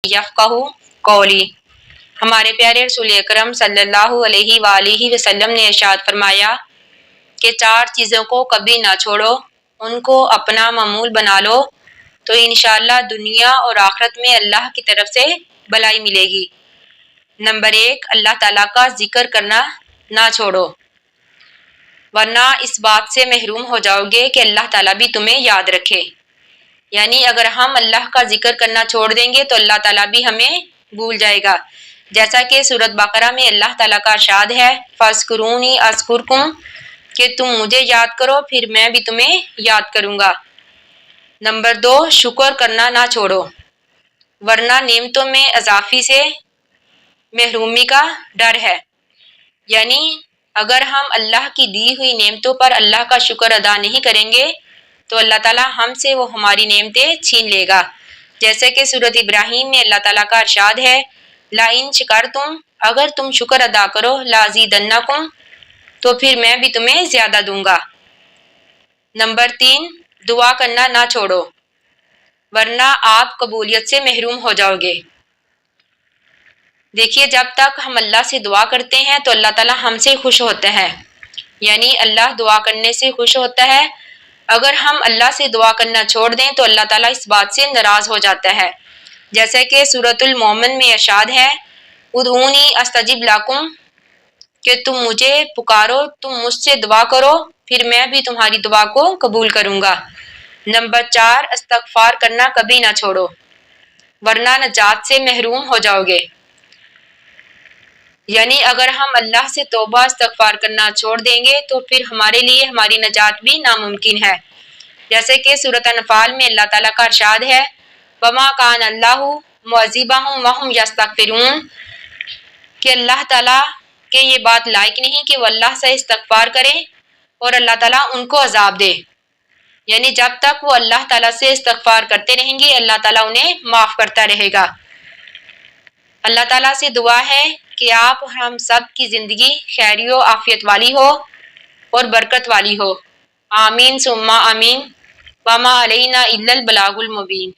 यफ़क़हू क़ौली। हमारे प्यारे रसूल अकरम सल्लल्लाहु अलैहि वालैहि वसल्लम ने इरशाद फरमाया कि 4 चीज़ों को कभी ना छोड़ो, उनको अपना मामूल बना लो तो इंशाअल्लाह दुनिया और आखिरत में अल्लाह की तरफ से भलाई मिलेगी। नंबर 1, अल्लाह ताला का जिक्र करना ना छोड़ो, वरना इस बात से महरूम हो जाओगे कि अल्लाह ताला भी तुम्हें याद रखे। यानी अगर हम अल्लाह का जिक्र करना छोड़ देंगे तो अल्लाह ताला भी हमें भूल जाएगा। जैसा कि सूरत बकरा में अल्लाह ताला का इरशाद है, फ़ज़्कुरूनी अज़्कुरकुम, कि तुम मुझे याद करो फिर मैं भी तुम्हें याद करूँगा। नंबर 2, शुक्र करना ना छोड़ो, वरना नेमतों में इज़ाफ़ी से महरूमी का डर है। यानी अगर हम अल्लाह की दी हुई नेमतों पर अल्लाह का शुक्र अदा नहीं करेंगे तो अल्लाह ताला हमसे वो हमारी नेमतें छीन लेगा। जैसे कि सूरत इब्राहीम में अल्लाह ताला का इरशाद है, ला इन शकरतुम, अगर तुम शुक्र अदा करो, लाज़ीदन्नकुम, तो फिर मैं भी तुम्हें ज्यादा दूंगा। नंबर 3, दुआ करना ना छोड़ो, वरना आप कबूलियत से महरूम हो जाओगे। देखिए, जब तक हम अल्लाह से दुआ करते हैं तो अल्लाह ताला हमसे खुश होता है, यानी अल्लाह दुआ करने से खुश होता है। अगर हम अल्लाह से दुआ करना छोड़ दें तो अल्लाह ताला इस बात से नाराज हो जाता है। जैसे कि सूरतुल मोमिन में इरशाद है, उदऊनी अस्तजिब लकुम, कि तुम मुझे पुकारो, तुम मुझसे दुआ करो, फिर मैं भी तुम्हारी दुआ को कबूल करूंगा। नंबर 4, इस्तग़फ़ार करना कभी ना छोड़ो, वरना नजात से महरूम हो जाओगे। यानी अगर हम अल्लाह से तौबा इस्तग़फ़ार करना छोड़ देंगे तो फिर हमारे लिए हमारी नजात भी नामुमकिन है। जैसे कि सूरत अनफाल में अल्लाह ताला का इरशाद है, वमा कान अल्लाहु मुअज़्ज़िबहुम वहुम यस्तग़फ़िरून, कि अल्लाह ताला के ये बात लायक नहीं कि वो अल्लाह से इस्तग़फ़ार करें और अल्लाह ताला उनको अजाब दे। यानी जब तक वो अल्लाह ताला से इस्तग़फ़ार करते रहेंगे अल्लाह ताला उन्हें माफ़ करता रहेगा। अल्लाह ताला से दुआ है कि आप और हम सब की ज़िंदगी खैरियो आफियत वाली हो और बरकत वाली हो। आमीन सुम्मा आमीन। वमा अलैना इल्लल बलागुल मुबीन।